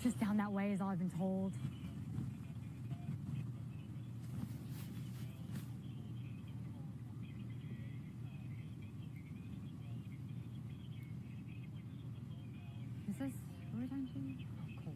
Just down that way is all I've been told. Is this overtime fee? Oh, cool.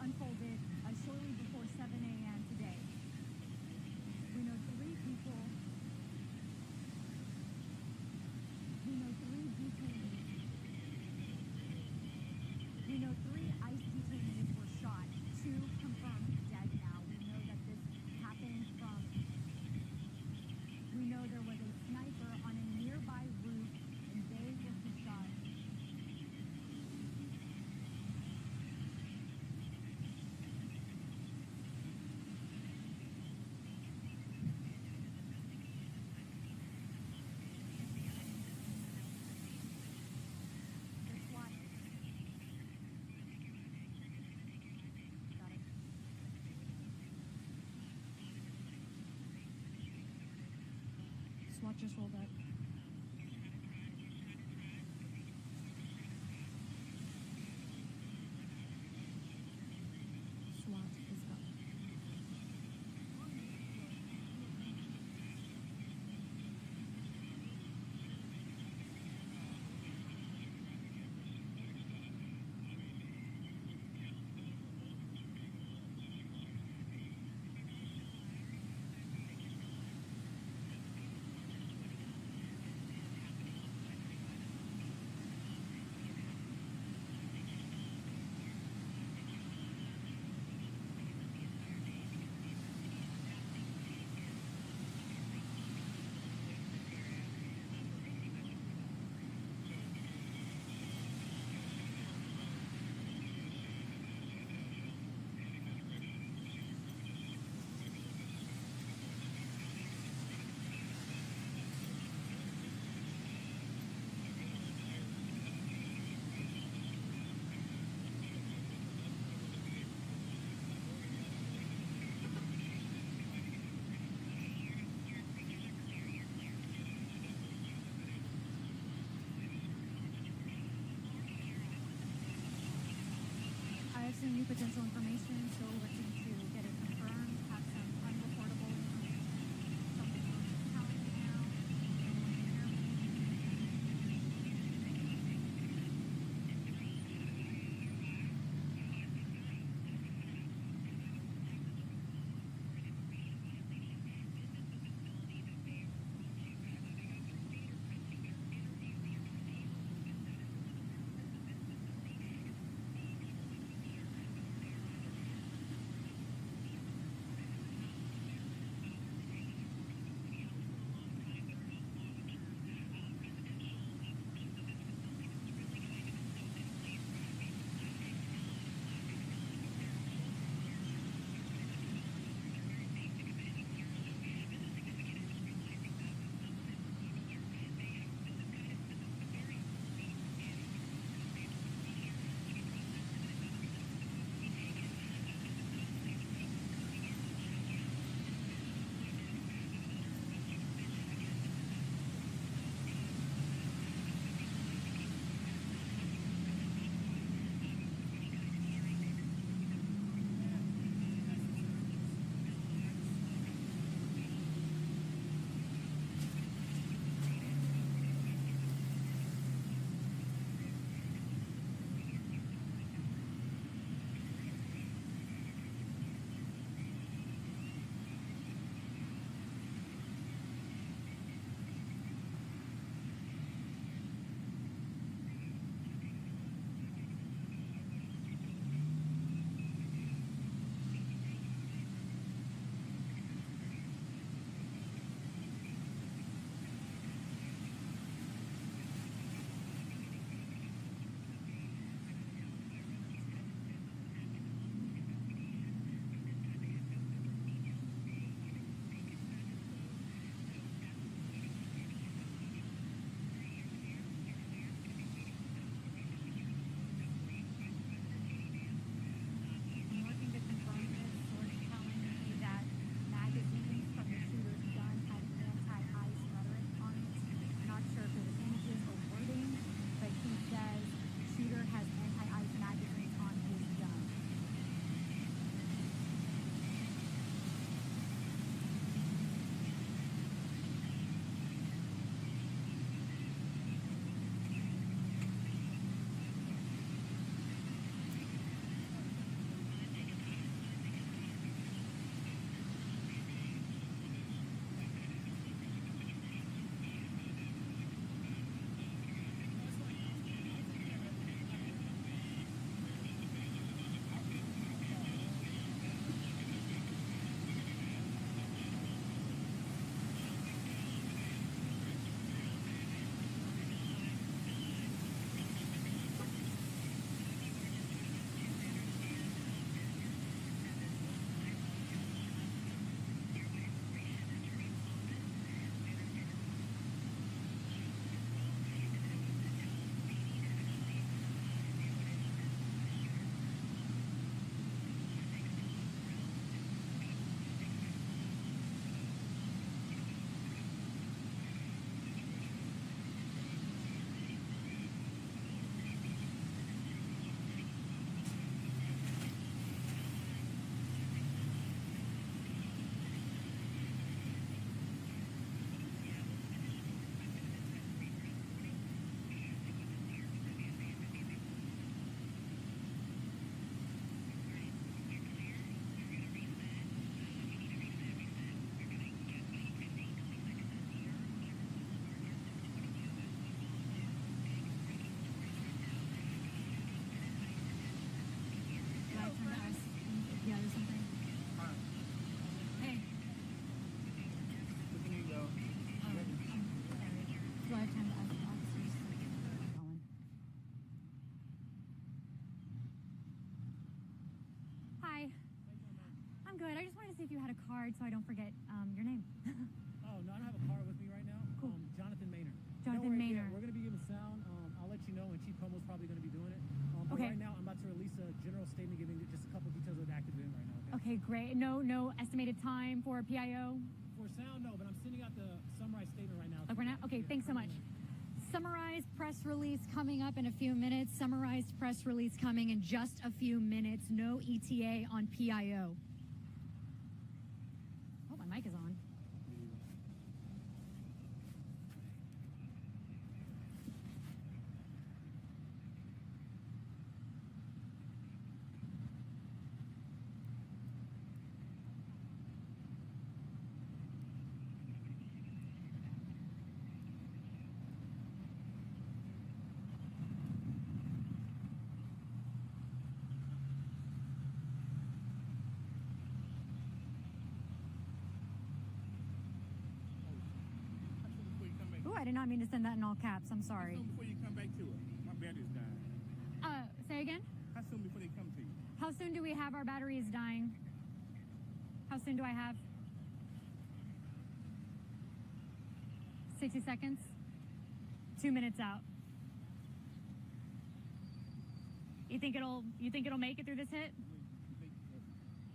Unfolded shortly before 7 a.m. today. We know three people. We know three detainees. We know 3 ICE detainees were shot. 2 confirmed dead now. We know that this happened from. We know there was a sniper on a nearby roof, and they were shot. SWAT just rolled up. SWAT is up. I have some new potential information, so looking to get it confirmed, have some unreportable information, something on calendar now. I'm good. I just wanted to see if you had a card so I don't forget your name. Oh, no, I don't have a card with me right now. Cool. Jonathan Maynard. Jonathan Maynard. Yeah, we're going to be giving sound. I'll let you know, and Chief Como's probably going to be doing it. But Okay. right now, I'm about to release a general statement giving just a couple details of the active event right now. Okay, great. No estimated time for PIO? For sound, no, but I'm sending out the summarized statement right now. Like right now? Okay, thanks so much. Summarized press release coming up in a few minutes. Summarized press release coming in just a few minutes. No ETA on PIO. Oh, my mic is on. Ooh, I did not mean to send that in all caps. I'm sorry. How soon before you come back to it? My battery's dying. Say again? How soon before they come to you? How soon do we have our batteries dying? How soon do I have? 60 seconds? 2 minutes out. You think it'll make it through this hit?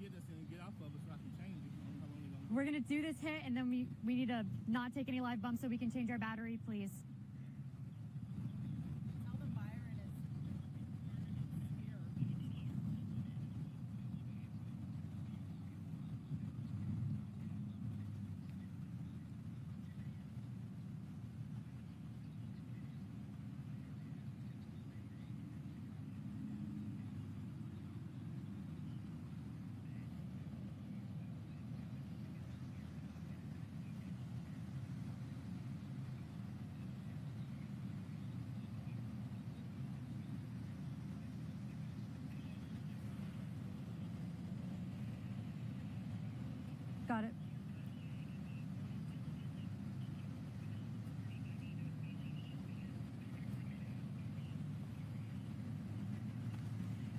Get us and get off of it so I can change it. I don't know how long it's gonna We're gonna do this hit and then we need to not take any live bumps so we can change our battery, please. Tell them Byron is here. Got it.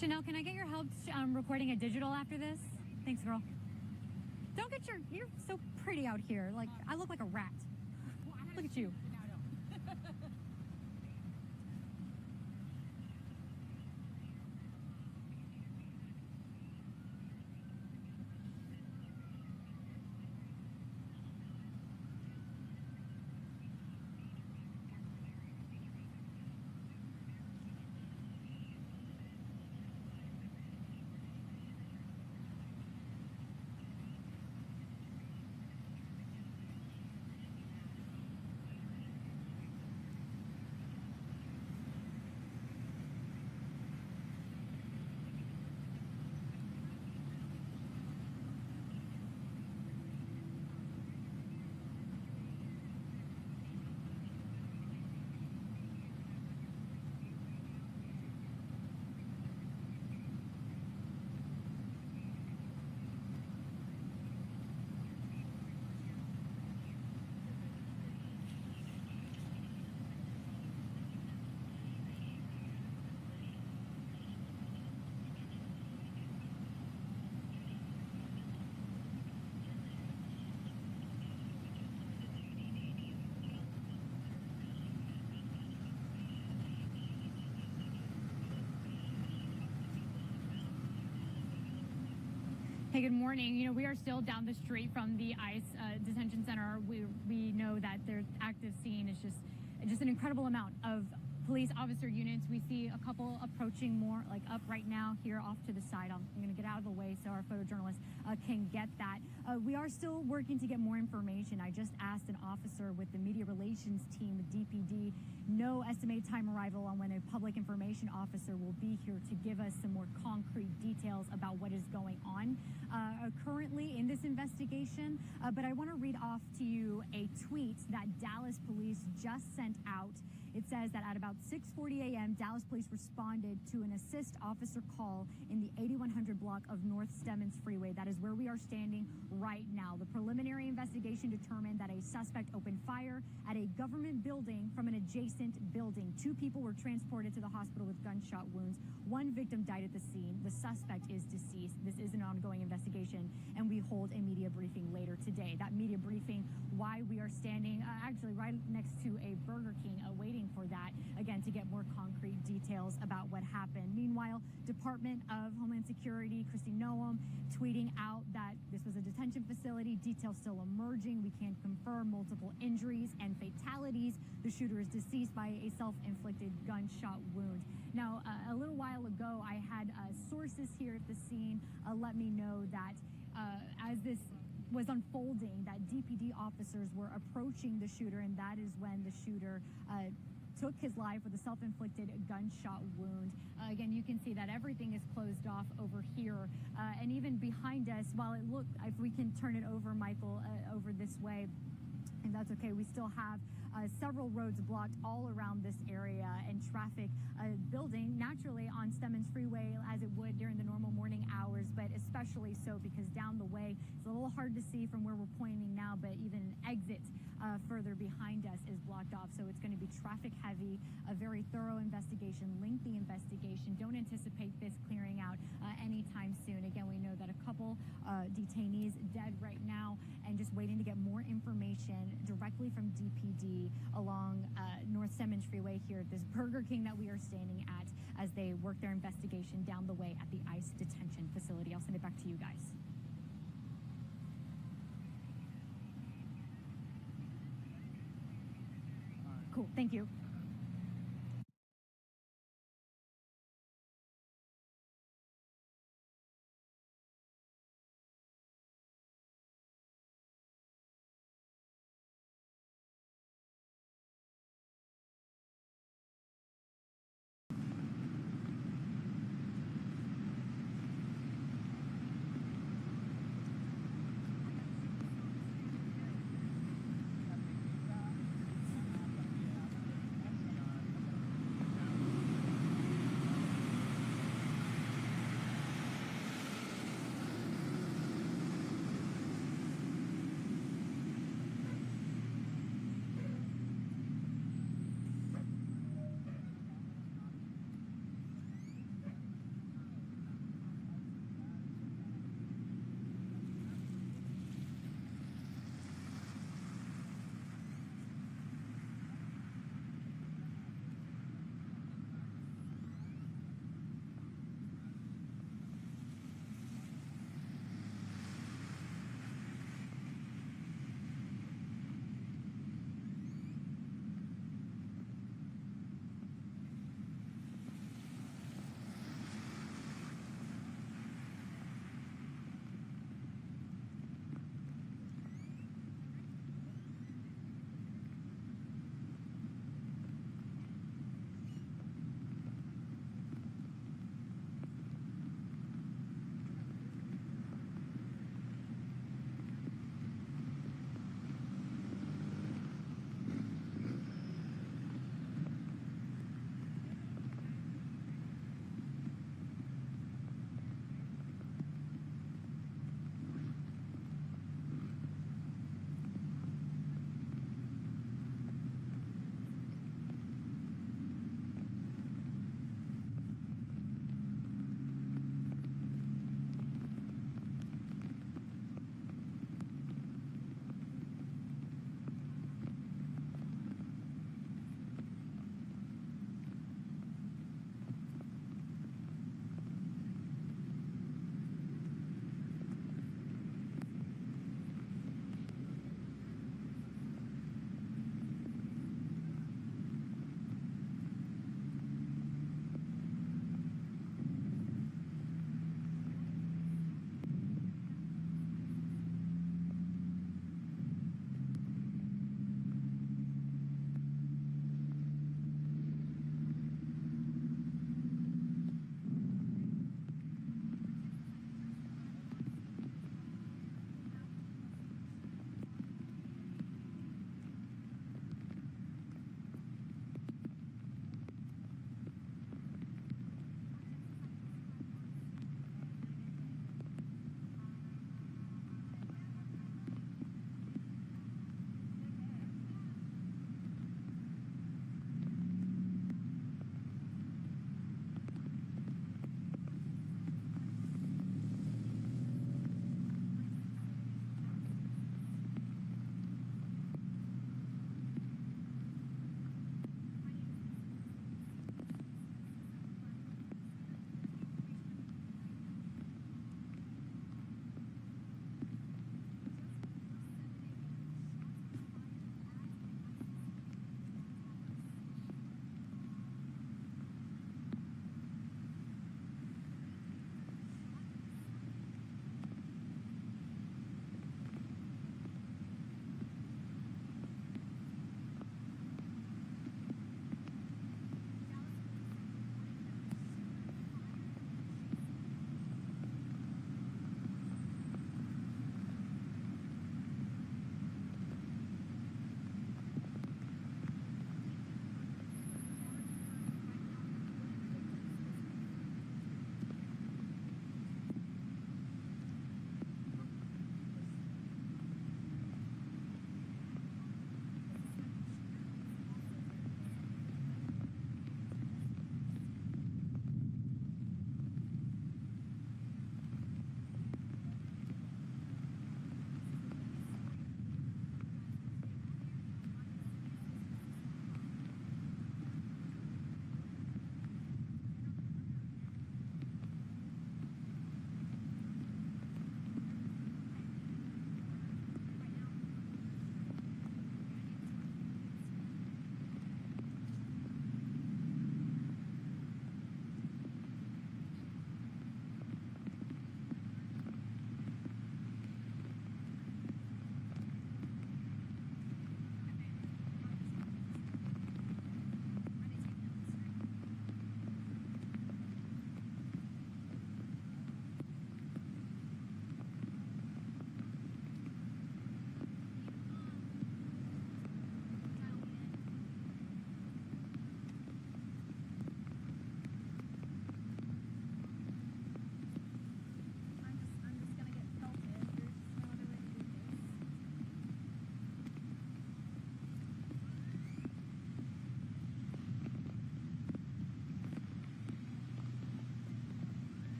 Janelle, can I get your help recording a digital after this? Thanks, girl. Don't get you're so pretty out here. Like, I look like a rat. Look at you. Hey, good morning. You know, we are still down the street from the ICE detention center. We know that their active scene is just an incredible amount of police officer units. We see a couple approaching more, like up right now here off to the side. I'm going to get out of the way so our photojournalists can get that. We are still working to get more information. I just asked an officer with the media relations team, the DPD, no estimated time arrival on when a public information officer will be here to give us some more concrete details about what is going on currently in this investigation. But I want to read off to you a tweet that Dallas police just sent out. It says that at about 6:40 a.m., Dallas police responded to an assist officer call in the 8100 block of North Stemmons Freeway. That is where we are standing right now. The preliminary investigation determined that a suspect opened fire at a government building from an adjacent building. 2 people were transported to the hospital with gunshot wounds. 1 victim died at the scene. The suspect is deceased. This is an ongoing investigation, and we hold a media briefing later today. That media briefing, why we are standing actually right next to a Burger King, waiting for that, again, to get more concrete details about what happened. Meanwhile, Department of Homeland Security, Kristi Noem, tweeting out that this was a detention facility. Details still emerging. We can't confirm multiple injuries and fatalities. The shooter is deceased by a self-inflicted gunshot wound. Now, a little while ago, I had sources here at the scene let me know that as this was unfolding, that DPD officers were approaching the shooter, and that is when the shooter took his life with a self-inflicted gunshot wound. Again, you can see that everything is closed off over here, and even behind us, while it looked, if we can turn it over, Michael, over this way, and that's okay, we still have several roads blocked all around this area, and traffic building naturally on Stemmons Freeway as it would during the normal morning hours, but especially so because down the way, it's a little hard to see from where we're pointing now, but even an exit further behind us is blocked off. So it's going to be traffic heavy, a very thorough investigation, lengthy investigation. Don't anticipate this clearing out anytime soon. Again, we know that a couple detainees dead right now, and just waiting to get more information directly from DPD along North Stemmons Freeway here at this Burger King that we are standing at as they work their investigation down the way at the ICE detention facility. I'll send it back to you guys. Cool, thank you.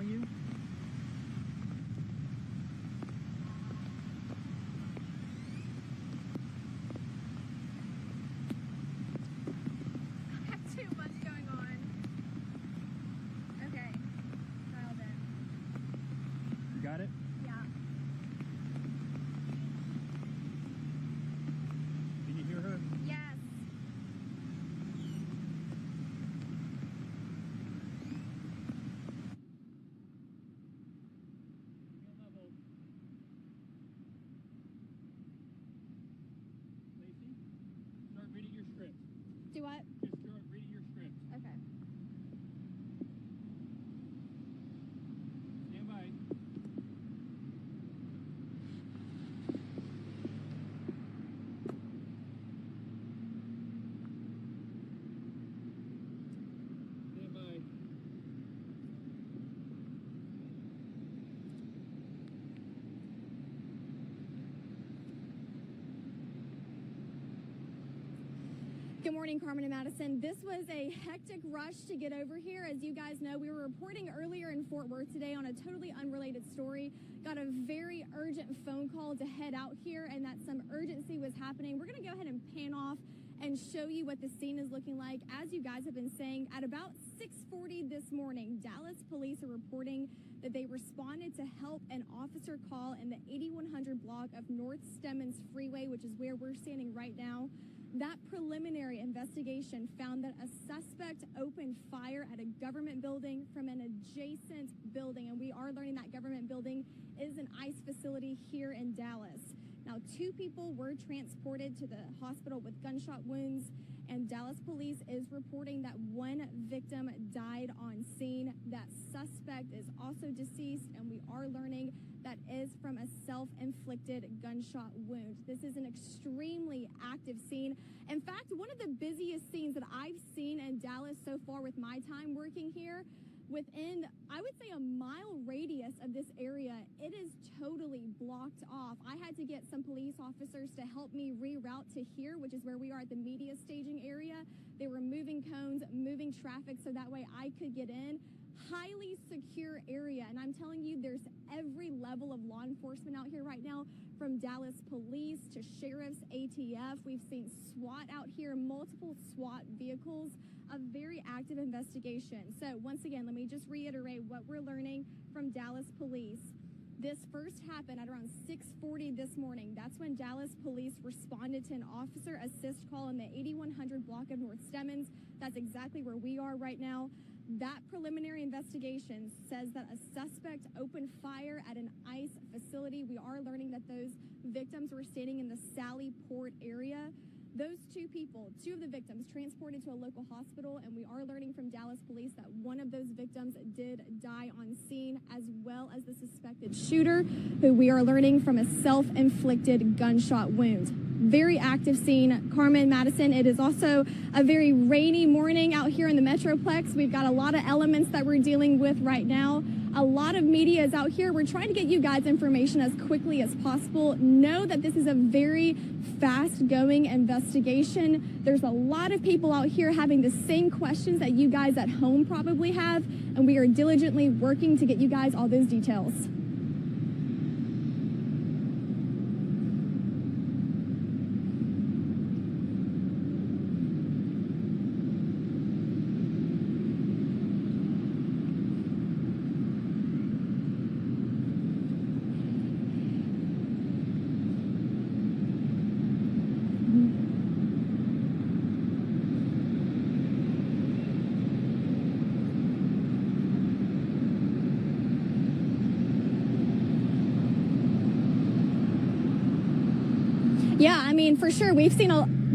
on you? I have too much going on. Okay. Dialed in. You got it? Yeah. Can you hear her? Yes. Lacey, start reading your script. Do what? Just start reading your script. Okay. Stand by. Stand by. Good morning, Carmen and Madison. This was a hectic rush to get over here. As you guys know, we were reporting earlier in Fort Worth today on a totally unrelated story. Got a very urgent phone call to head out here and that some urgency was happening. We're going to go ahead and pan off and show you what the scene is looking like. As you guys have been saying, at about 6:40 this morning, Dallas police are reporting that they responded to help an officer call in the 8100 block of North Stemmons Freeway, which is where we're standing right now. That preliminary investigation found that a suspect opened fire at a government building from an adjacent building, and we are learning that government building is an ICE facility here in Dallas. Now, 2 people were transported to the hospital with gunshot wounds, and Dallas police is reporting that 1 victim died on scene. That suspect is also deceased, and we are learning that is from a self-inflicted gunshot wound. This is an extremely active scene. In fact, one of the busiest scenes that I've seen in Dallas so far with my time working here. Within, I would say, a mile radius of this area, it is totally blocked off. I had to get some police officers to help me reroute to here, which is where we are at the media staging area. They were moving cones, moving traffic, so that way I could get in. Highly secure area, and I'm telling you, there's every level of law enforcement out here right now, from Dallas police to sheriffs, ATF. We've seen SWAT out here, multiple SWAT vehicles, a very active investigation. So once again, let me just reiterate what we're learning from Dallas police. This first happened at around 6:40 this morning. That's when Dallas police responded to an officer assist call in the 8100 block of North Stemmons. That's exactly where we are right now. That preliminary investigation says that a suspect opened fire at an ICE facility. We are learning that those victims were standing in the Sally Port area. Those 2 people, 2 of the victims, transported to a local hospital, and we are learning from Dallas police that one of those victims did die on scene, as well as the suspected shooter, who we are learning from a self-inflicted gunshot wound. Very active scene. Carmen, Madison, it is also a very rainy morning out here in the Metroplex. We've got a lot of elements that we're dealing with right now. A lot of media is out here. We're trying to get you guys information as quickly as possible. Know that this is a very fast-going investigation. There's a lot of people out here having the same questions that you guys at home probably have, and we are diligently working to get you guys all those details. Yeah, I mean, for sure, we've seen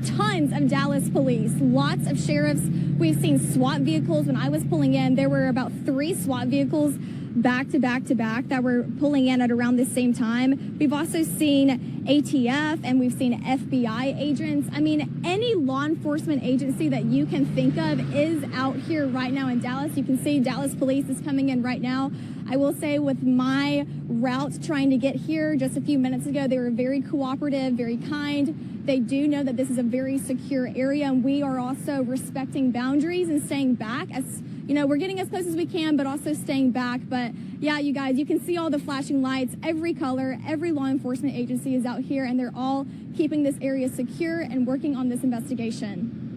tons of Dallas police, lots of sheriffs. We've seen SWAT vehicles. When I was pulling in, there were about 3 SWAT vehicles back to back to back that were pulling in at around the same time. We've also seen ATF and we've seen FBI agents. I mean, any law enforcement agency that you can think of is out here right now in Dallas. You can see Dallas police is coming in right now. I will say with my route trying to get here just a few minutes ago, they were very cooperative, very kind. They do know that this is a very secure area, and we are also respecting boundaries and staying back as you know, we're getting as close as we can, but also staying back. But yeah, you guys, you can see all the flashing lights, every color, every law enforcement agency is out here, and they're all keeping this area secure and working on this investigation.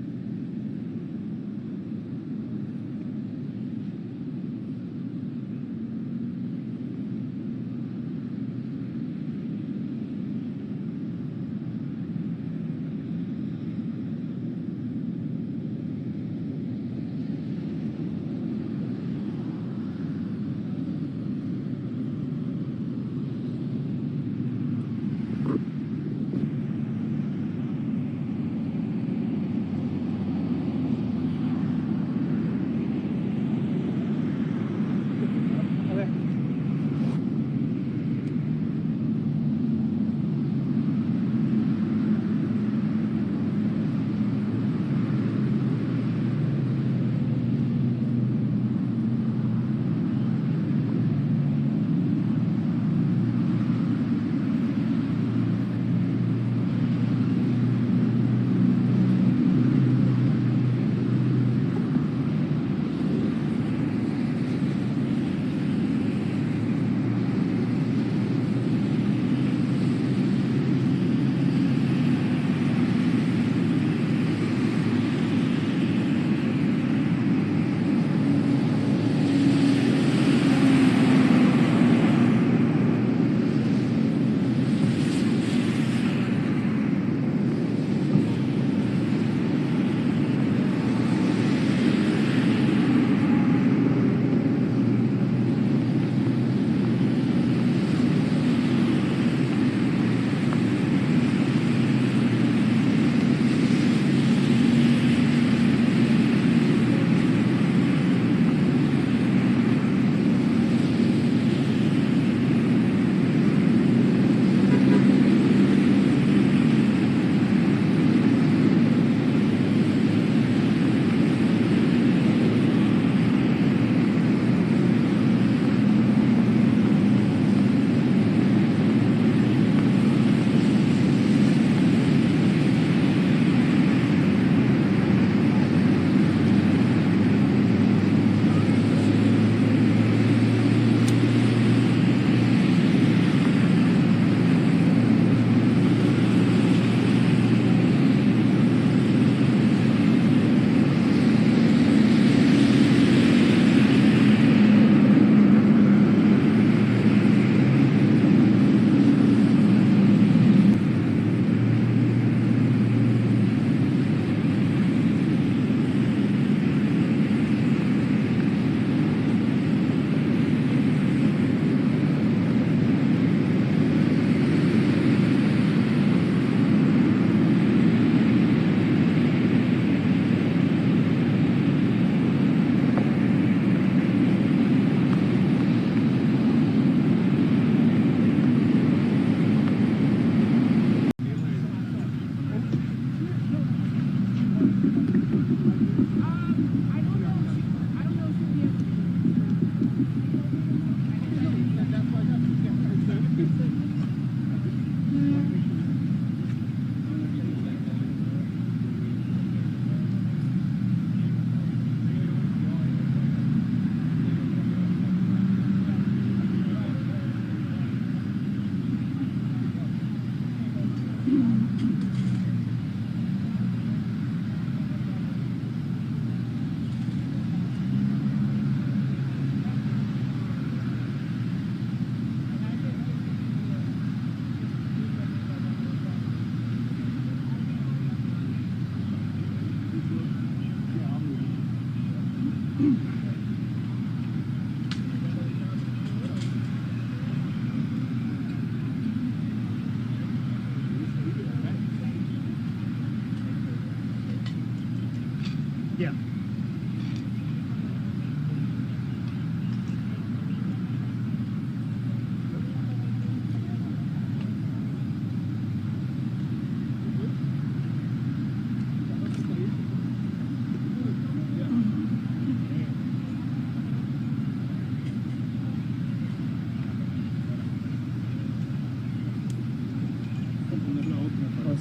Yeah.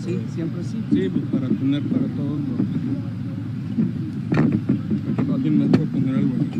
Sí, siempre sí. Sí, pues para tener para todos los... Alguien más puede poner algo aquí.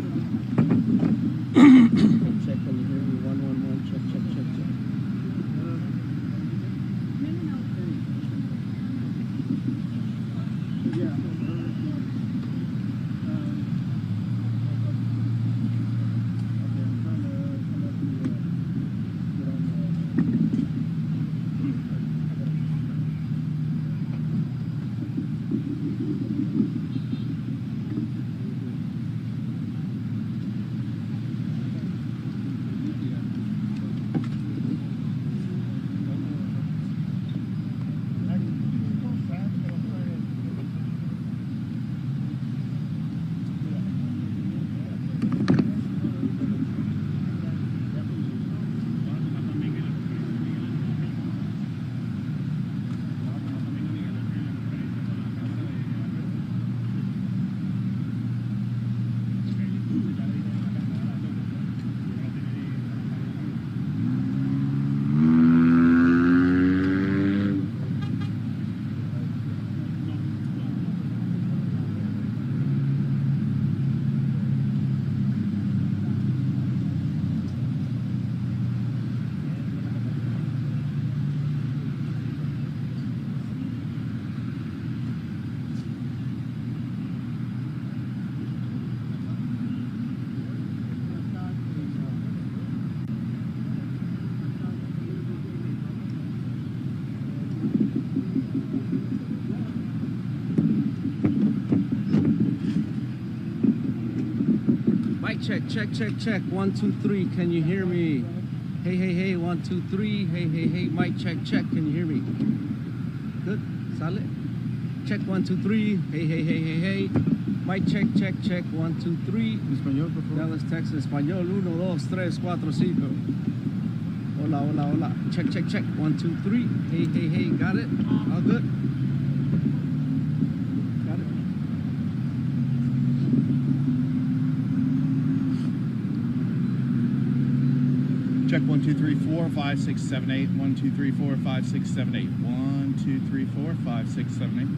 Mic check, check, check, check. 1, 2, 3. Can you hear me? Hey, hey, hey. 1, 2, 3. Hey, hey, hey. Mic check, check. Can you hear me? Good. Solid. Check 1, 2, 3. Hey, hey, hey, hey, hey. Mic check, check, check. 1, 2, 3. Español, por favor. Dallas, Texas. Español. 1, 2, 3, 4, 5. Hola, hola, hola. Check, check, check. 1, 2, 3. Hey, hey, hey. Got it? All good? Got it? Check 1, 2, 3, 4, 5, 6, 7, 8. 1, 2, 3, 4, 5, 6, 7, 8. 1, 2, 3, 4, 5, 6, 7, 8.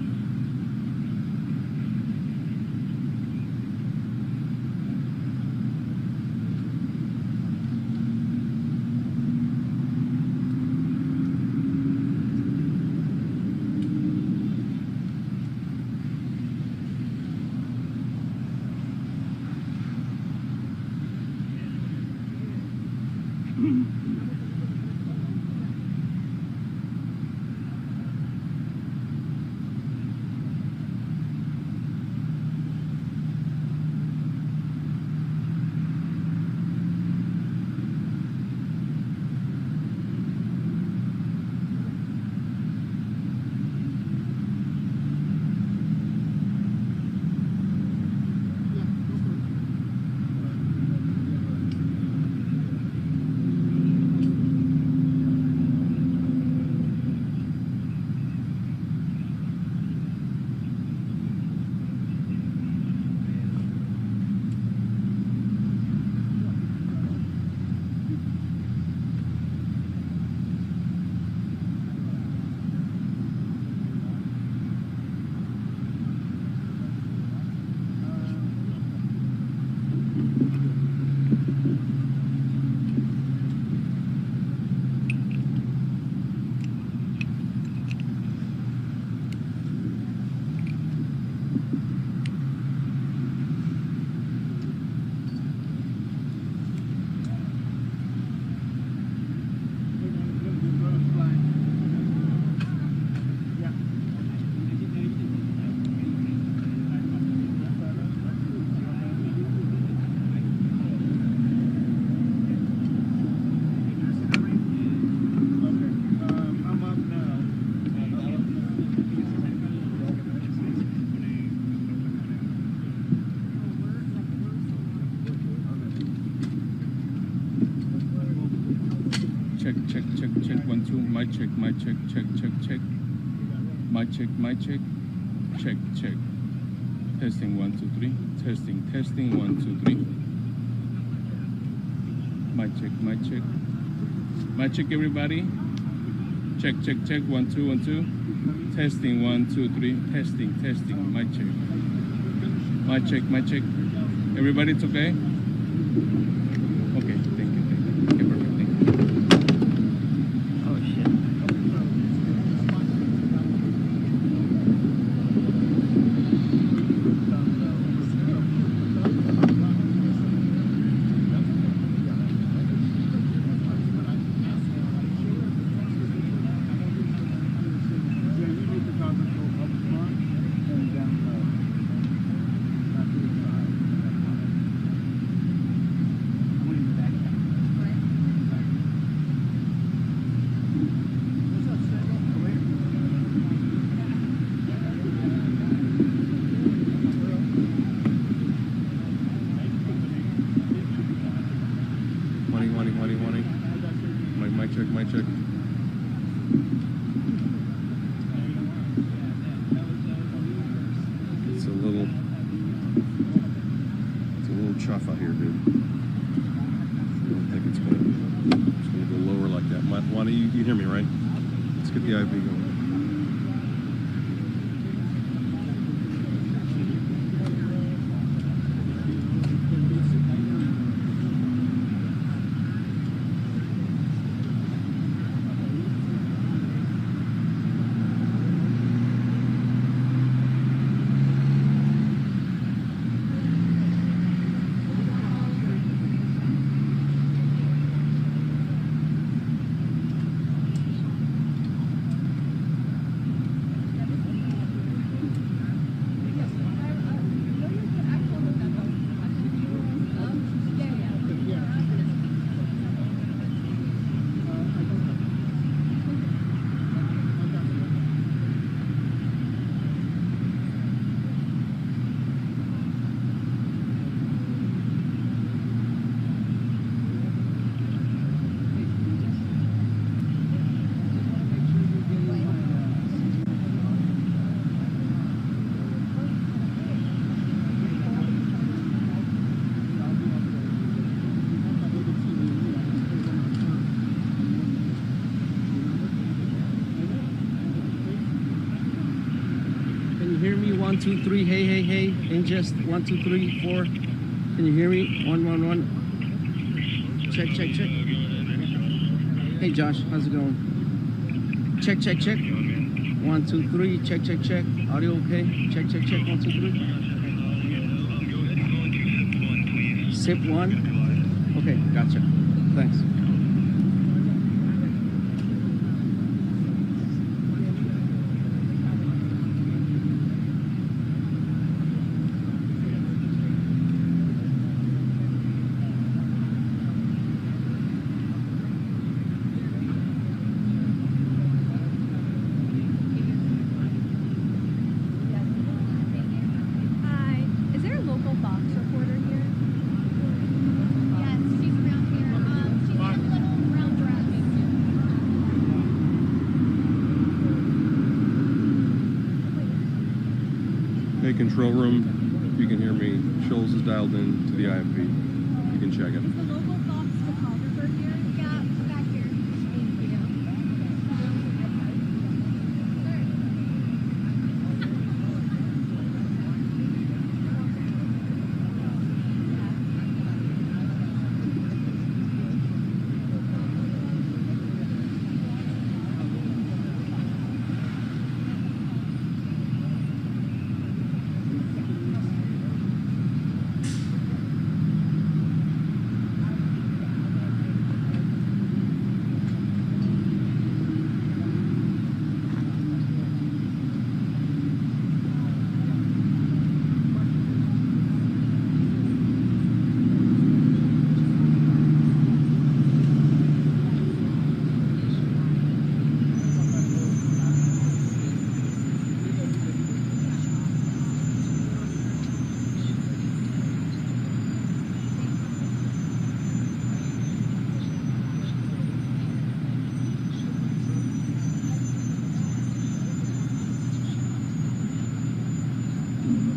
Check, check, check, check. 1, 2. Mic check, mic check, check, check, check. Mic check, mic check. Check, check. Testing 1, 2, 3. Testing, testing 1, 2, 3. Mic check, mic check. Mic check, everybody. Check, check, check. 1, 2, 1, 2. Testing 1, 2, 3. Testing, testing. Mic check. Mic check, mic check. Everybody, it's okay? Okay, thank you, thank you. Okay, perfect, thank you. Oh, shit. Morning. Mic check, mic check. It's a little chuff out here, dude. I don't think it's gonna go lower like that. Wanda, you hear me, right? Let's get the IV going. 1, 2, 3. Hey, hey, hey. Ingest 1, 2, 3, 4. Can you hear me? 1, 1, 1. Check, check, check. Hey, Josh, how's it going? Check, check, check. 1, 2, 3. Check, check, check. Audio okay? Check, check, check. 1, 2, 3. Sip 1. Okay, gotcha. Thanks. Control room, if you can hear me, Scholes is dialed in to the IFB. You can check it. The local Fox photographer here? Yeah, back here. Thank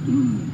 you.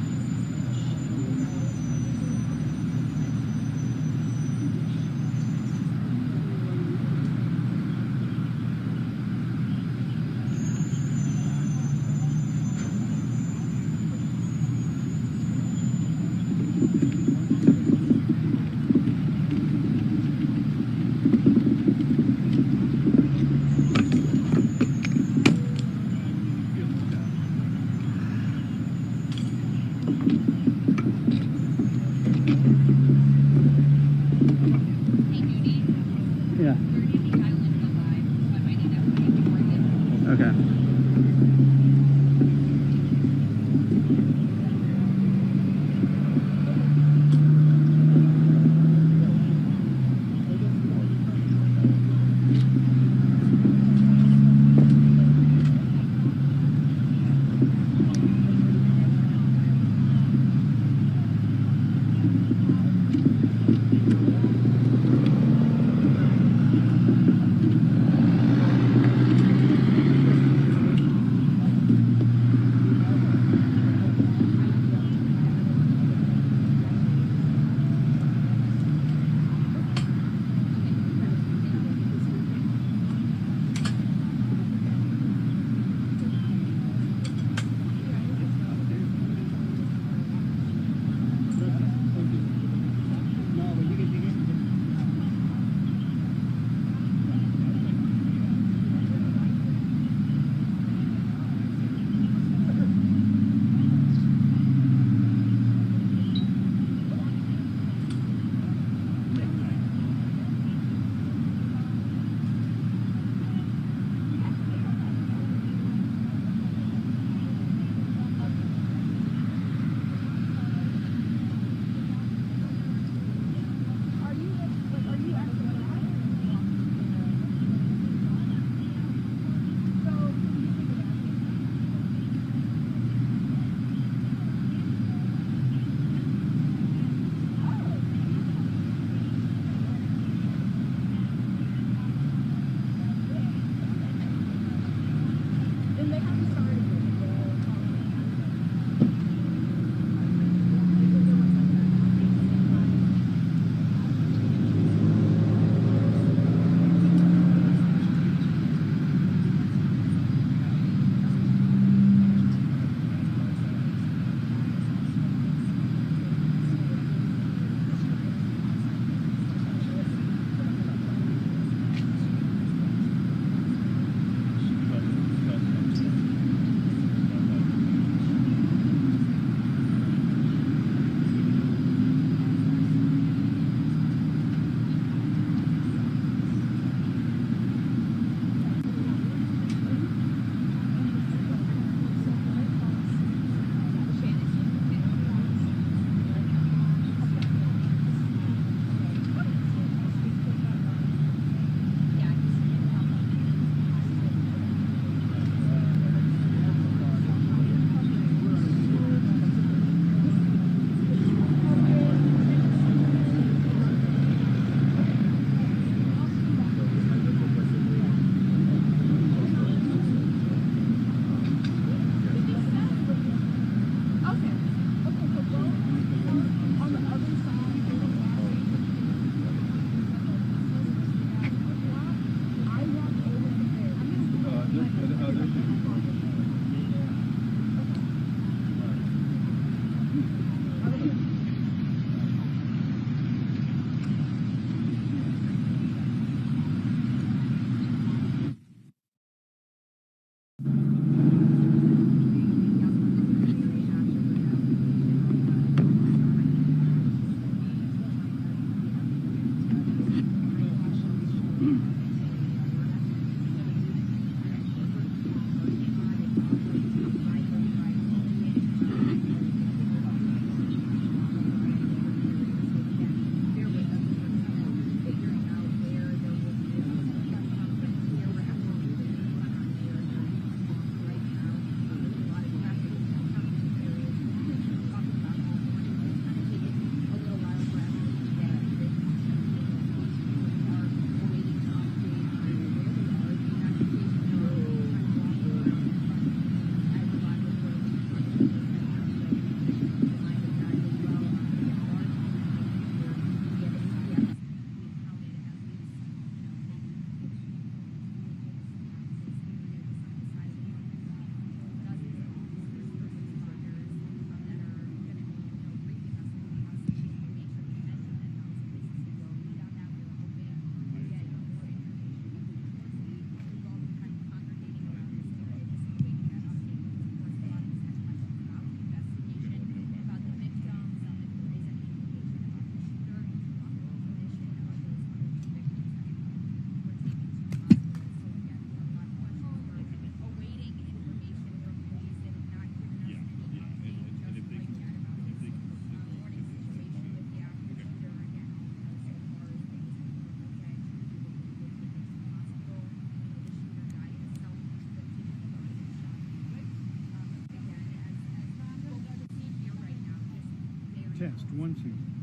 Test 1 2.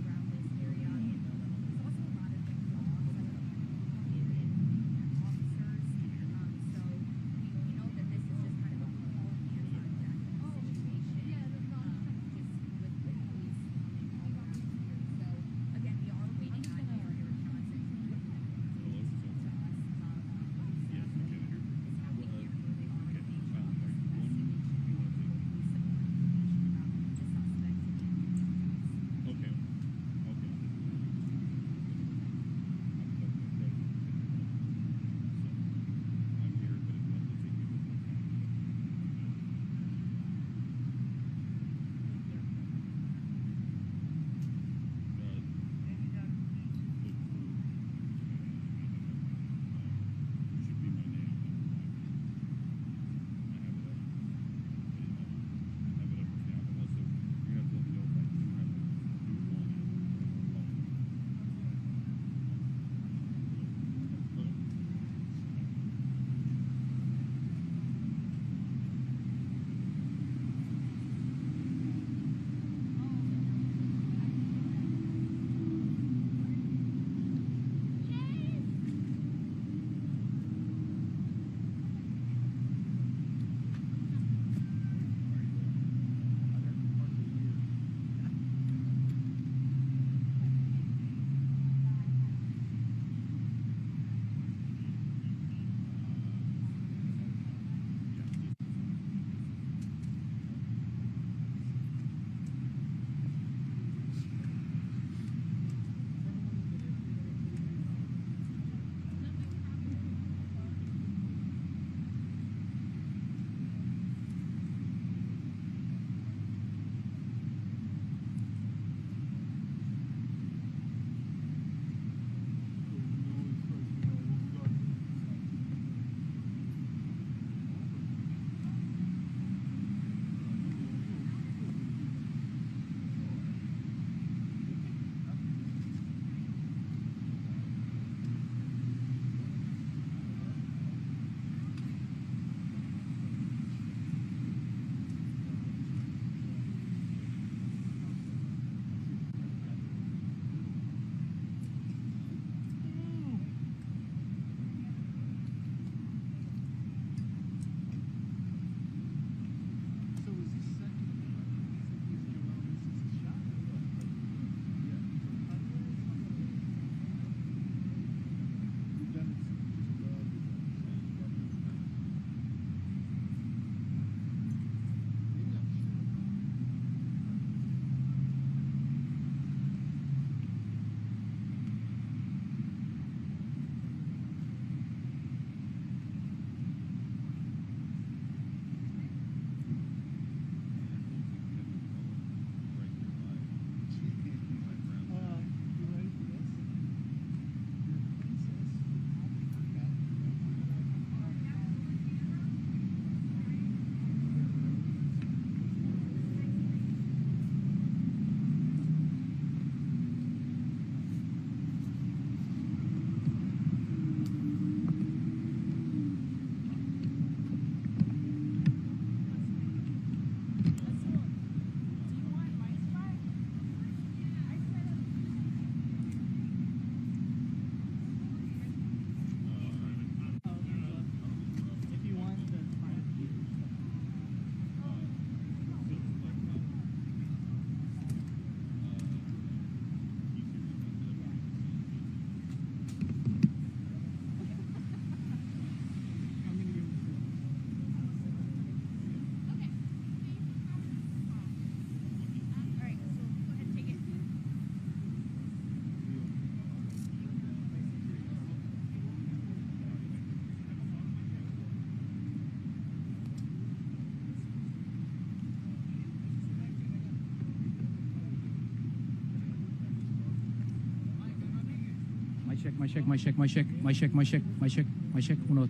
around this area. And there's also a lot of dogs that have abandoned officers. So we know that this is just kind of a all hands on deck situation. Just with the police all around here. So again, we are waiting on your response to us. Is how we hear where they are in nature. My check. 1, 2,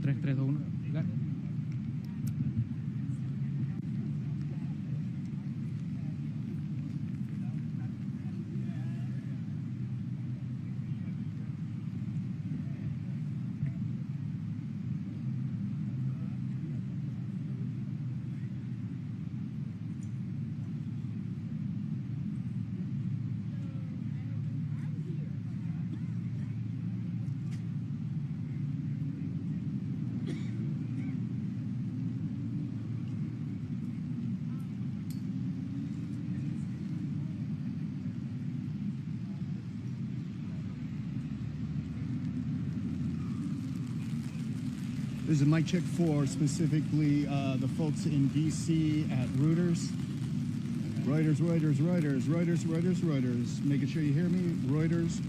3, 3, 2, 1. Got it. This is mic check 4, specifically the folks in D.C. at Reuters. Reuters. Making sure you hear me. Reuters.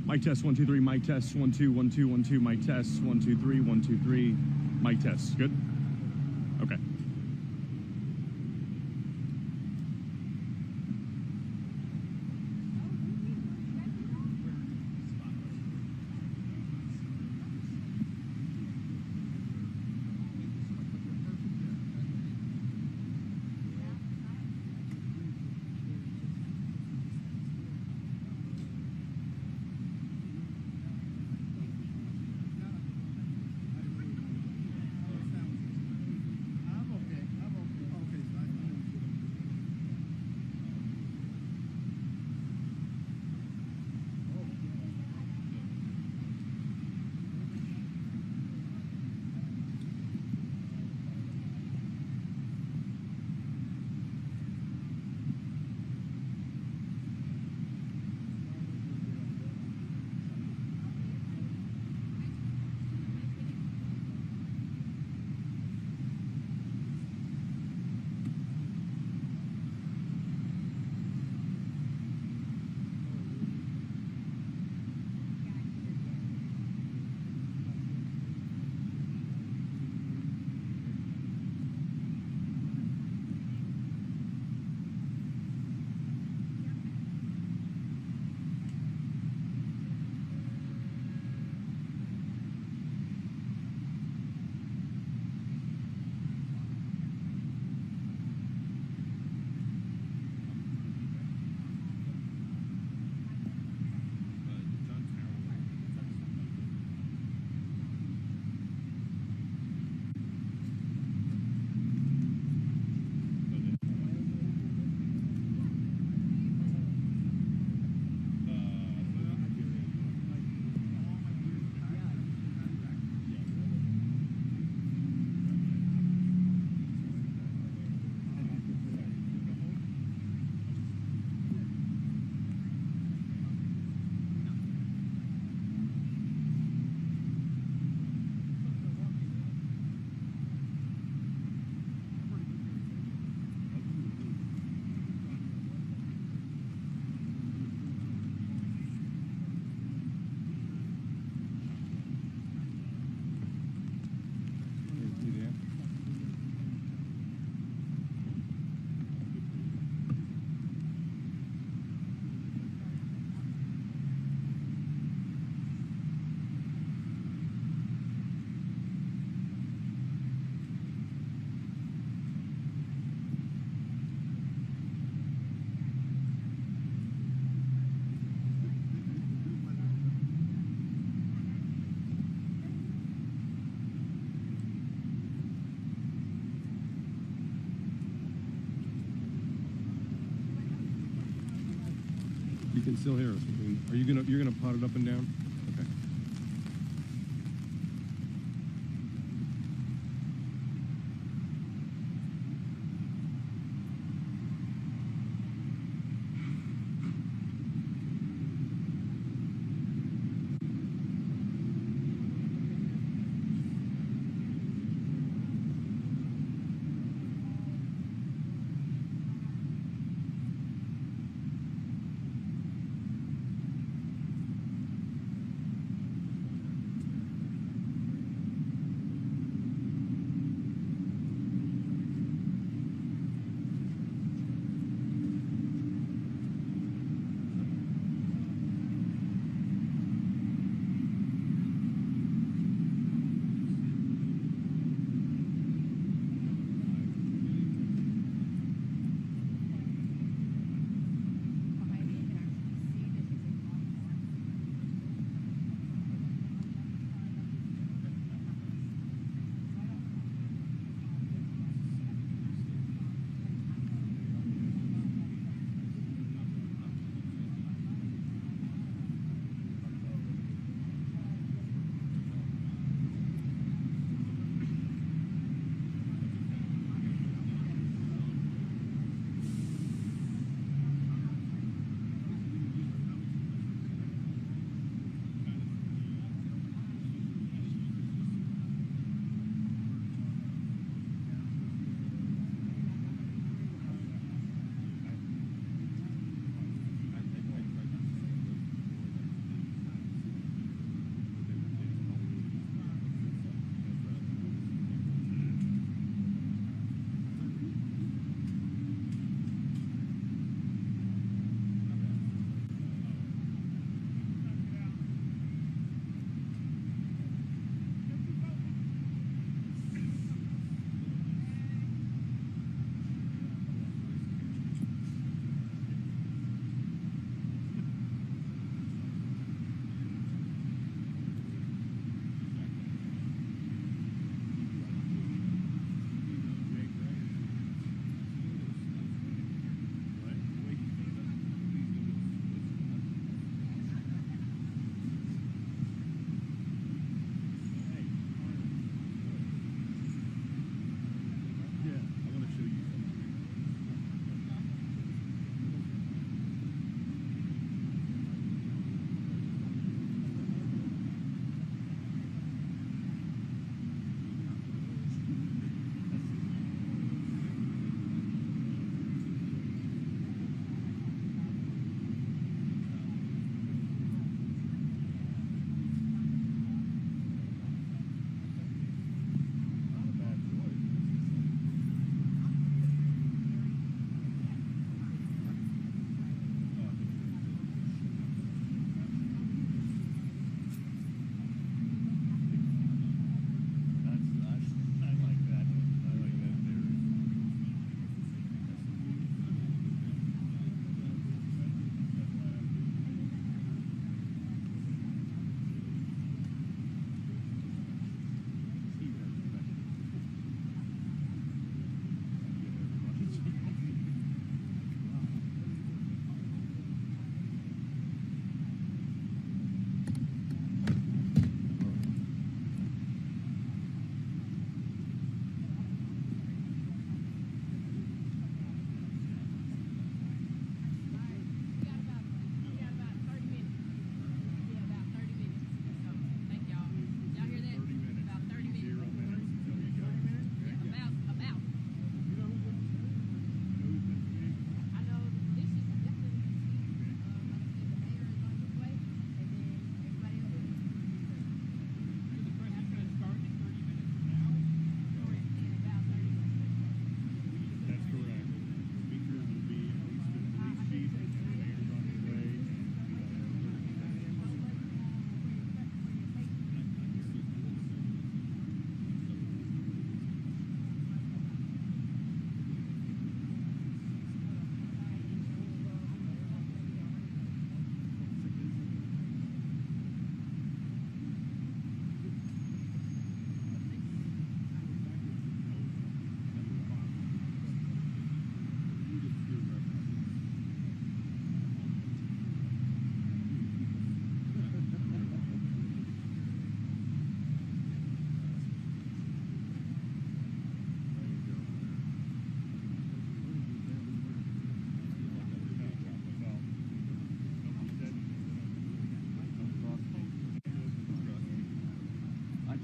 Mic test 1 2 3. Mic test 1 2 1 2 1 2. Mic test 1 2 3 1 2 3. Mic test. Good. Okay. You can still hear us. You're gonna pot it up and down? Okay.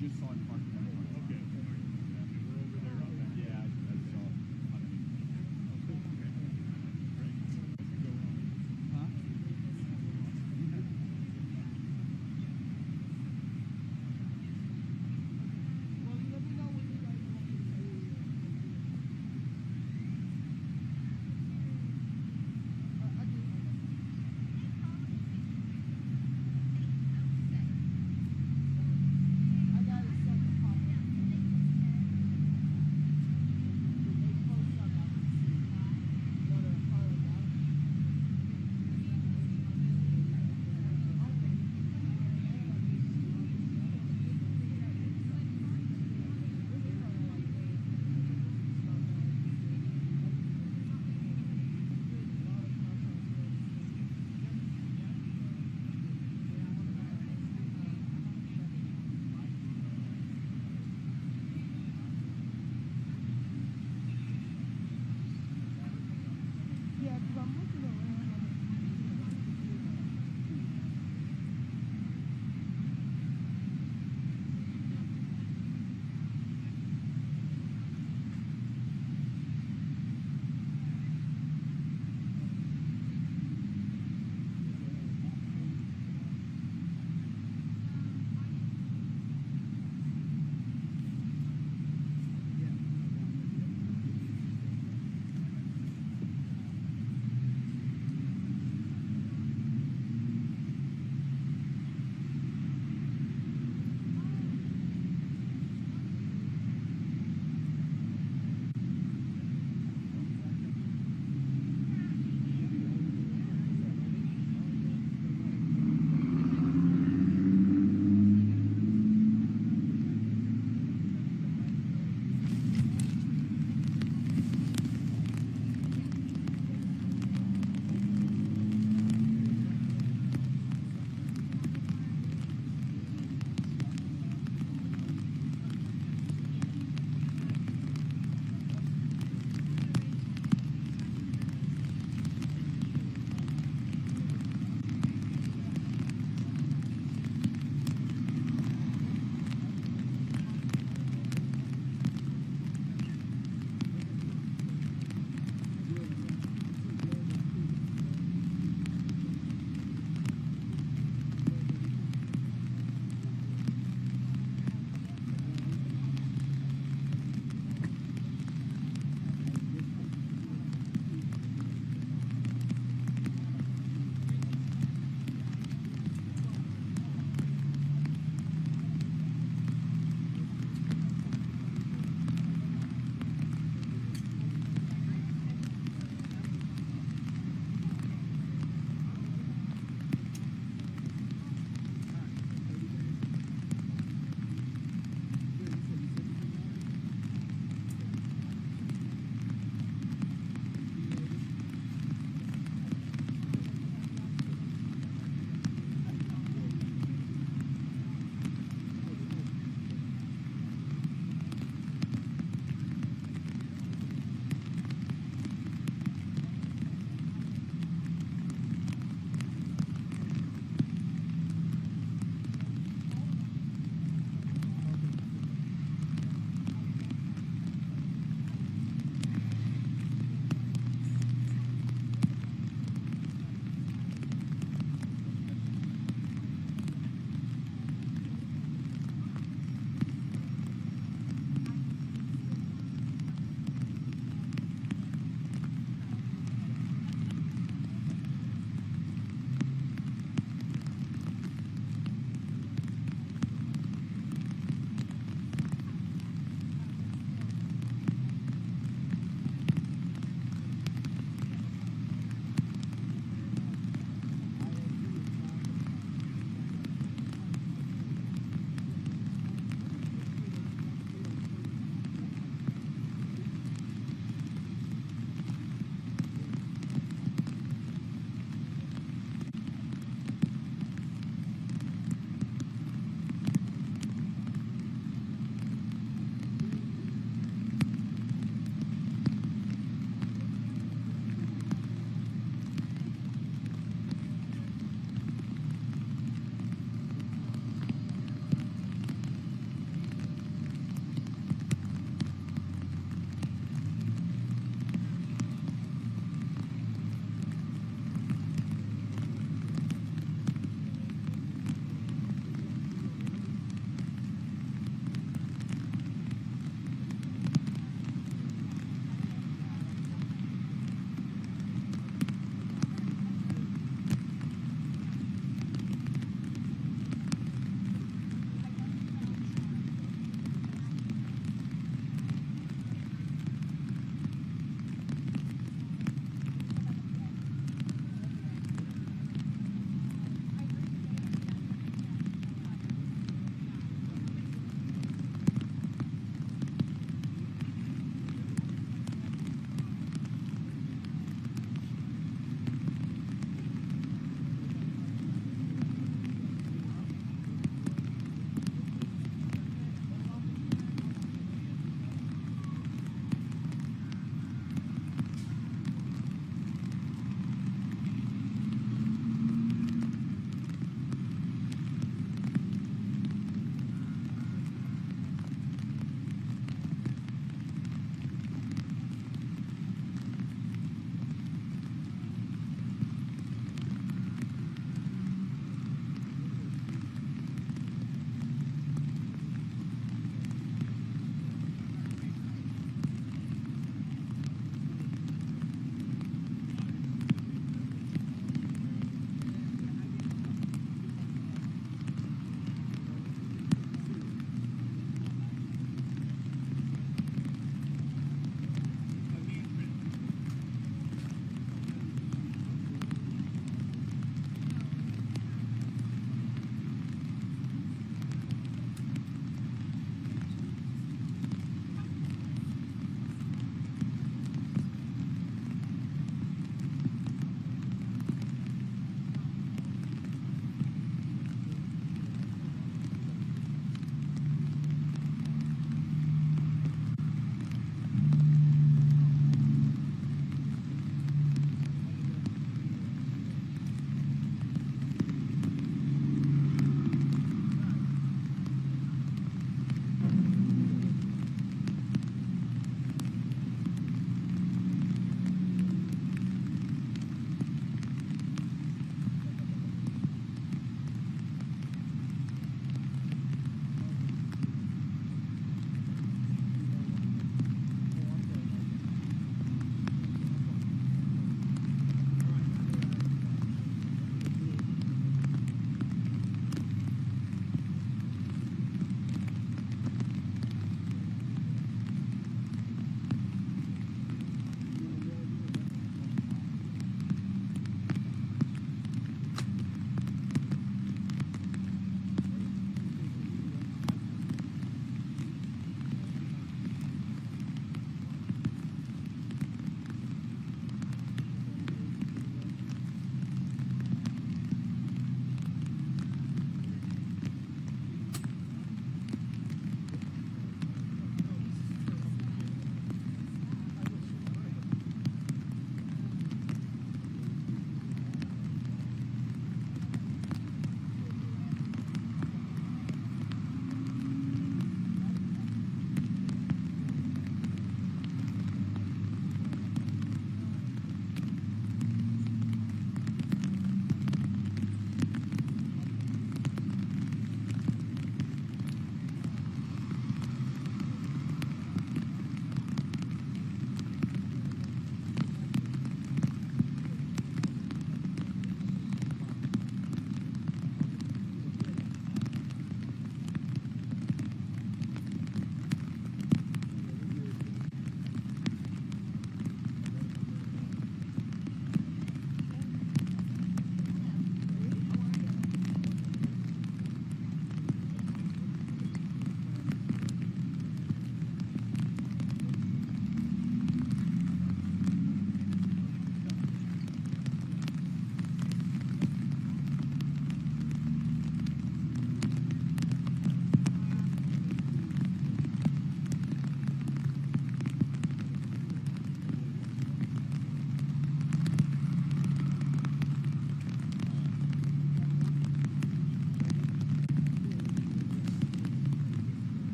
just saw it parked in front. Okay. We're over there on that. Yeah, I saw I got it set to pop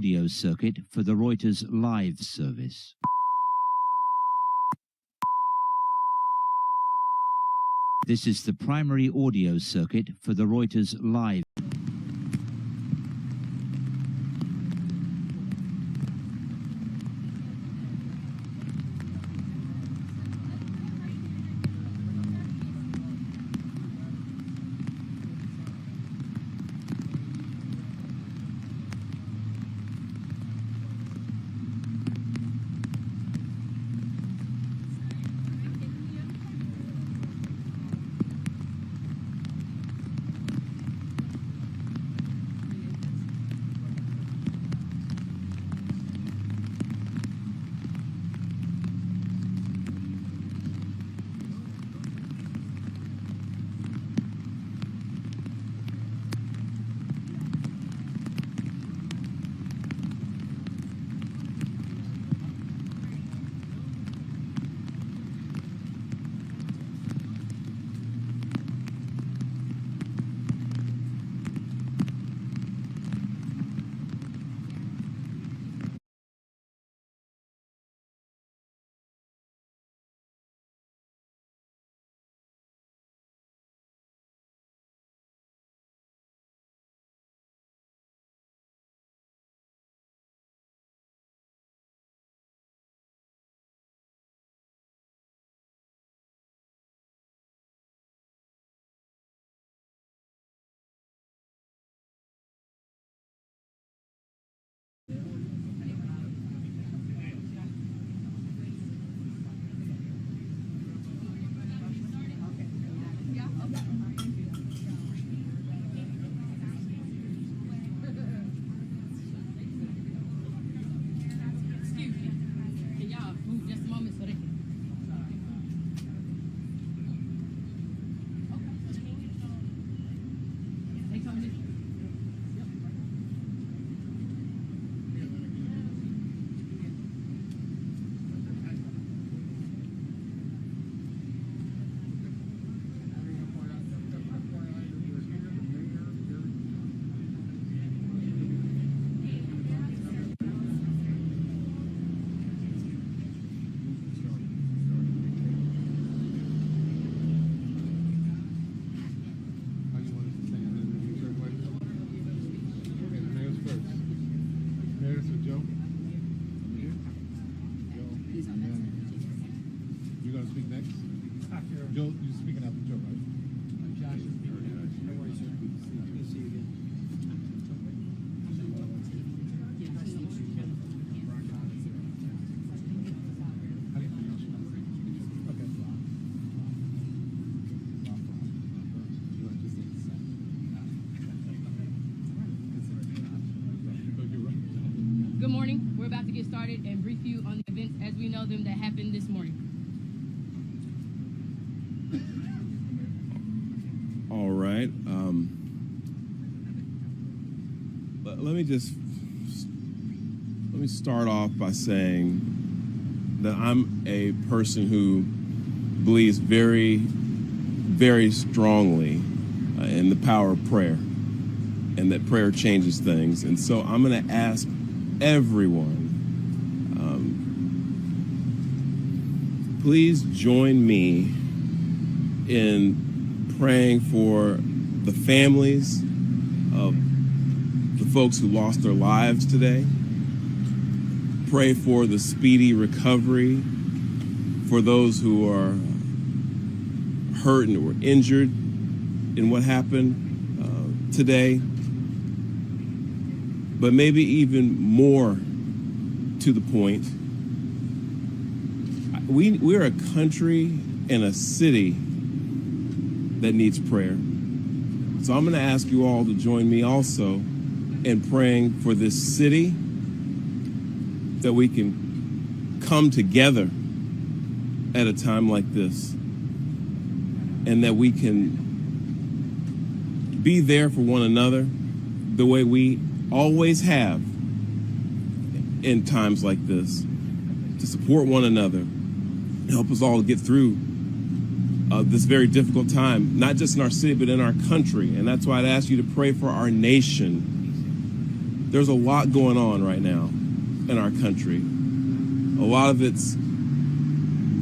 audio circuit for the Reuters live service. This is the primary audio circuit for the Reuters live. Joe, you're speaking after Joe, right? Josh is speaking after. How are you, sir? Good to see you again. Good morning. We're about to get started and brief you on the events as we know them that happened this morning. All right. Let me start off by saying that I'm a person who believes very, very strongly in the power of prayer, and that prayer changes things. And so I'm going to ask everyone, please join me in praying for the families of the folks who lost their lives today. Pray for the speedy recovery for those who are hurt and were injured in what happened today. But maybe even more to the point, we're a country and a city that needs prayer. So I'm going to ask you all to join me also in praying for this city, that we can come together at a time like this, and that we can be there for one another the way we always have in times like this, to support one another and help us all get through this very difficult time, not just in our city, but in our country. And that's why I'd ask you to pray for our nation, there's a lot going on right now in our country. A lot of it's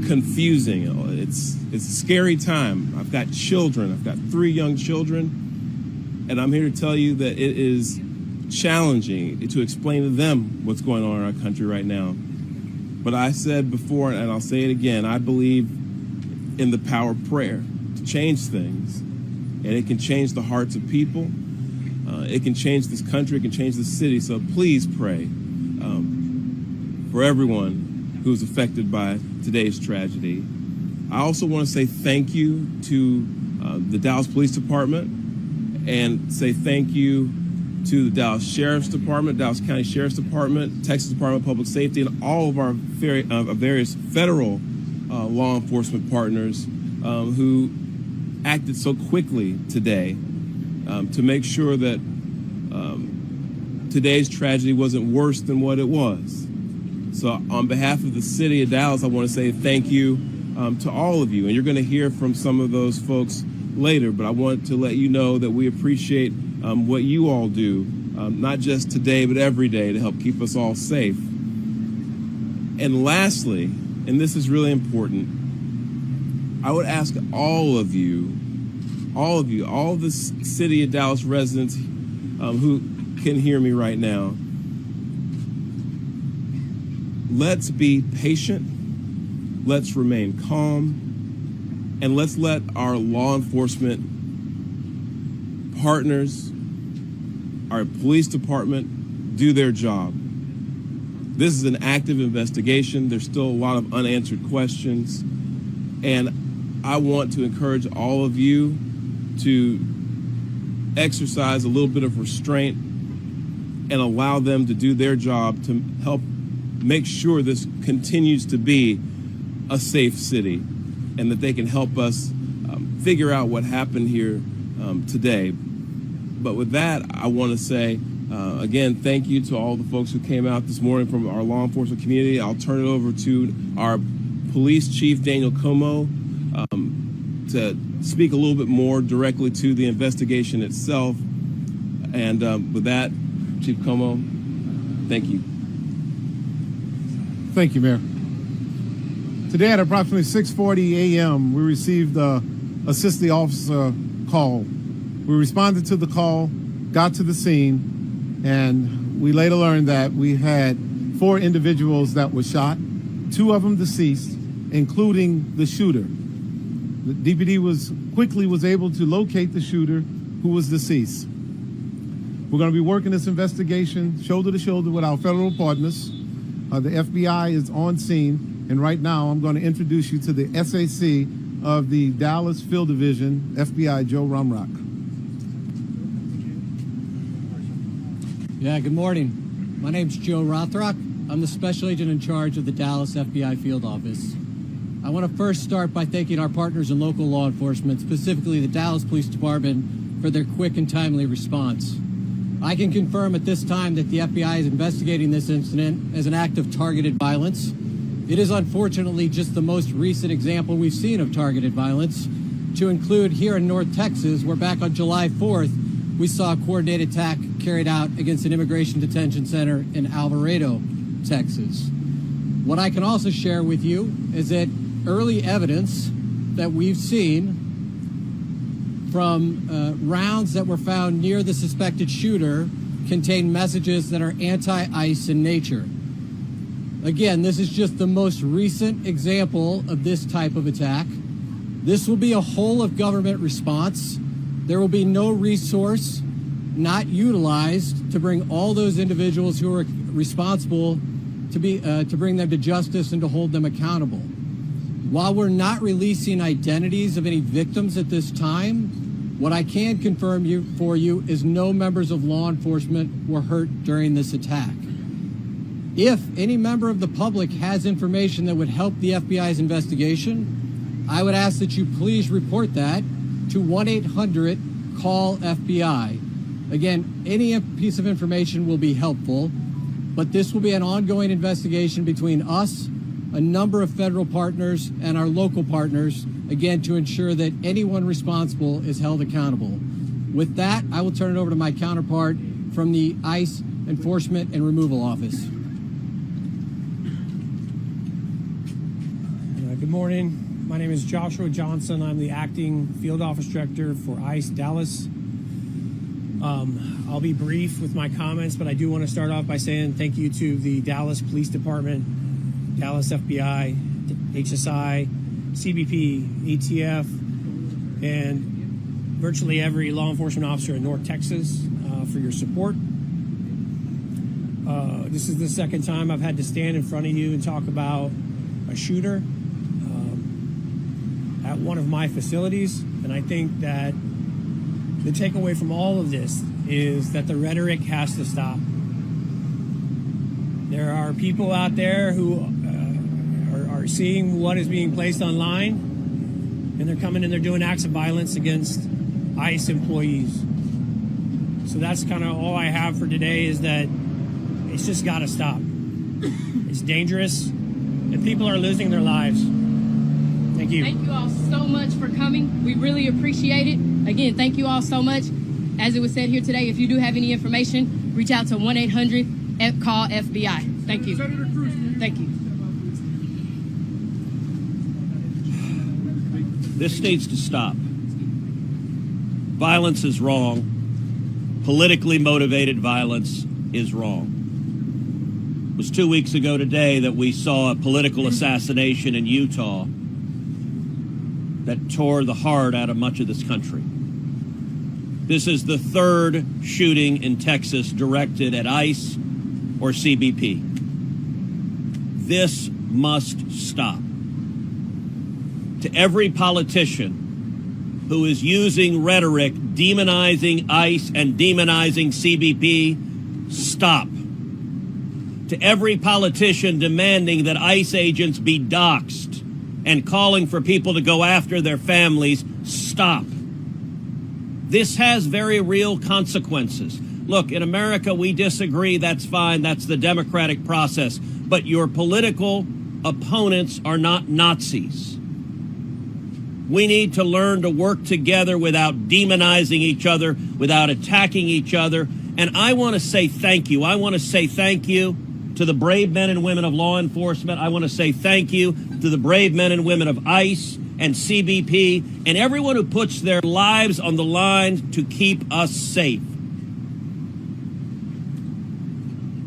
confusing. It's a scary time. I've got children. I've got 3 young children, and I'm here to tell you that it is challenging to explain to them what's going on in our country right now. But I said before, and I'll say it again, I believe in the power of prayer to change things, and it can change the hearts of people. It can change this country. It can change this city. So please pray for everyone who's affected by today's tragedy. I also want to say thank you to the Dallas Police Department, and say thank you to the Dallas Sheriff's Department, Dallas County Sheriff's Department, Texas Department of Public Safety, and all of our various federal law enforcement partners who acted so quickly today to make sure that today's tragedy wasn't worse than what it was. So on behalf of the city of Dallas, I want to say thank you to all of you. And you're going to hear from some of those folks later, but I want to let you know that we appreciate what you all do, not just today, but every day, to help keep us all safe. And lastly, and this is really important, I would ask all of the city of Dallas residents who can hear me right now, let's be patient, let's remain calm, and let's let our law enforcement partners, our police department, do their job. This is an active investigation. There's still a lot of unanswered questions, and I want to encourage all of you to exercise a little bit of restraint and allow them to do their job to help make sure this continues to be a safe city, and that they can help us figure out what happened here today. But with that, I want to say, again, thank you to all the folks who came out this morning from our law enforcement community. I'll turn it over to our police chief, Daniel Como, to speak a little bit more directly to the investigation itself. And with that, Chief Como, thank you. Thank you, Mayor. Today at approximately 6:40 a.m., we received a assist the officer call. We responded to the call, got to the scene, and we later learned that we had 4 individuals that were shot, 2 of them deceased, including the shooter. The DPD was able to locate the shooter, who was deceased. We're going to be working this investigation shoulder to shoulder with our federal partners. The FBI is on scene, and right now I'm going to introduce you to the SAC of the Dallas Field Division, FBI Joe Rumrock. Yeah, good morning. My name's Joe Rothrock. I'm the special agent in charge of the Dallas FBI Field Office. I want to first start by thanking our partners in local law enforcement, specifically the Dallas Police Department, for their quick and timely response. I can confirm at this time that the FBI is investigating this incident as an act of targeted violence. It is unfortunately just the most recent example we've seen of targeted violence, to include here in North Texas, where back on July 4th, we saw a coordinated attack carried out against an immigration detention center in Alvarado, Texas. What I can also share with you is that early evidence that we've seen from rounds that were found near the suspected shooter contain messages that are anti-ICE in nature. Again, this is just the most recent example of this type of attack. This will be a whole of government response. There will be no resource not utilized to bring all those individuals who are responsible to bring them to justice and to hold them accountable. While we're not releasing identities of any victims at this time, what I can confirm for you is no members of law enforcement were hurt during this attack. If any member of the public has information that would help the FBI's investigation, I would ask that you please report that to 1-800-CALL-FBI. Again, any piece of information will be helpful, but this will be an ongoing investigation between us, a number of federal partners, and our local partners, again, to ensure that anyone responsible is held accountable. With that, I will turn it over to my counterpart from the ICE Enforcement and Removal Office. Good morning. My name is Joshua Johnson. I'm the acting field office director for ICE Dallas. I'll be brief with my comments, but I do want to start off by saying thank you to the Dallas Police Department, Dallas FBI, HSI, CBP, ATF, and virtually every law enforcement officer in North Texas for your support. This is the second time I've had to stand in front of you and talk about a shooter at one of my facilities, and I think that the takeaway from all of this is that the rhetoric has to stop. There are people out there who are seeing what is being placed online, and they're coming and they're doing acts of violence against ICE employees. So that's kind of all I have for today, is that it's just got to stop. It's dangerous, and people are losing their lives. Thank you. Thank you all so much for coming. We really appreciate it. Again, thank you all so much. As it was said here today, if you do have any information, reach out to 1-800-CALL-FBI. Thank you. Senator Cruz. Thank you. This needs to stop. Violence is wrong. Politically motivated violence is wrong. It was 2 weeks ago today that we saw a political assassination in Utah that tore the heart out of much of this country. This is the third shooting in Texas directed at ICE or CBP. This must stop. To every politician who is using rhetoric demonizing ICE and demonizing CBP, stop. To every politician demanding that ICE agents be doxxed and calling for people to go after their families, stop. This has very real consequences. Look, in America, we disagree. That's fine. That's the democratic process. But your political opponents are not Nazis. We need to learn to work together without demonizing each other, without attacking each other. And I want to say thank you. I want to say thank you to the brave men and women of law enforcement. I want to say thank you to the brave men and women of ICE and CBP and everyone who puts their lives on the line to keep us safe.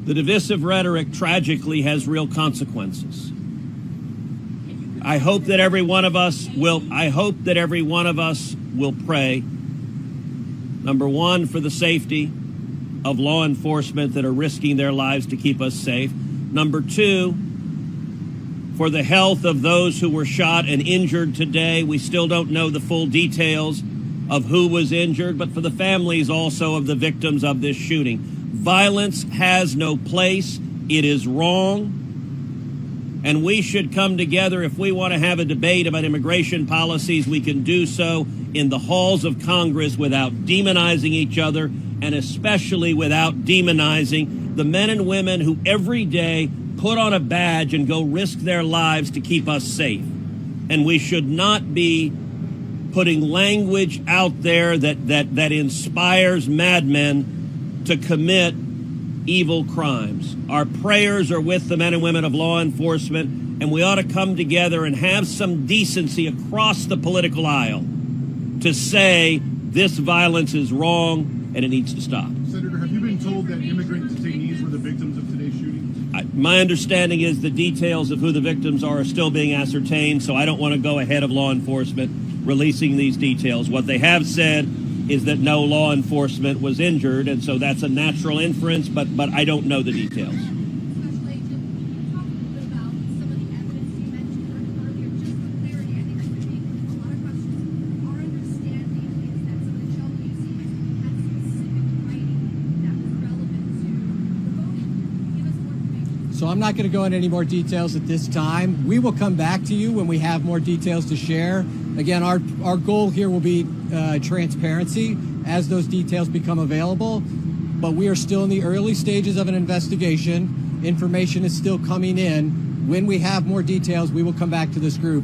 The divisive rhetoric tragically has real consequences. I hope that every one of us will pray, number one, for the safety of law enforcement that are risking their lives to keep us safe. Number two, for the health of those who were shot and injured today. We still don't know the full details of who was injured, but for the families also of the victims of this shooting. Violence has no place. It is wrong. And we should come together. If we want to have a debate about immigration policies, we can do so in the halls of Congress without demonizing each other, and especially without demonizing the men and women who every day put on a badge and go risk their lives to keep us safe. And we should not be putting language out there that inspires madmen to commit evil crimes. Our prayers are with the men and women of law enforcement, and we ought to come together and have some decency across the political aisle to say this violence is wrong and it needs to stop. Senator, have you been told that immigrant detainees were the victims of today's shooting? My understanding is the details of who the victims are still being ascertained, so I don't want to go ahead of law enforcement releasing these details. What they have said is that no law enforcement was injured, and so that's a natural inference, but I don't know the details. Special Agent, talk a little bit about some of the evidence you mentioned earlier, just for clarity. I think there's going to be a lot of questions. Our understanding is that some of the shelter you see had specific writing that was relevant to the voting. Give us more information. So I'm not going to go into any more details at this time. We will come back to you when we have more details to share. Again, our goal here will be transparency as those details become available, but we are still in the early stages of an investigation. Information is still coming in. When we have more details, we will come back to this group.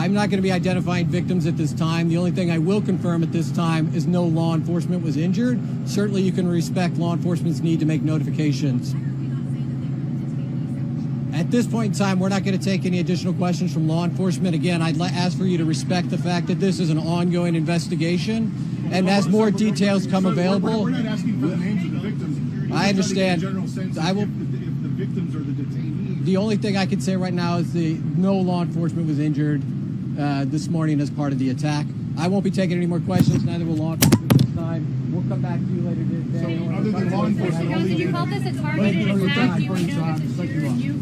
I'm not going to be identifying victims at this time. The only thing I will confirm at this time is no law enforcement was injured. Certainly you can respect law enforcement's need to make notifications. At this point in time, we're not going to take any additional questions from law enforcement. Again, I'd ask for you to respect the fact that this is an ongoing investigation, and as more details come available... We're not asking for the names of the victims. I understand. I will... If the victims are the detainees... The only thing I can say right now is no law enforcement was injured this morning as part of the attack. I won't be taking any more questions, neither will law enforcement this time. We'll come back to you later today. So other than law enforcement... Did you call this a targeted attack? Thank you.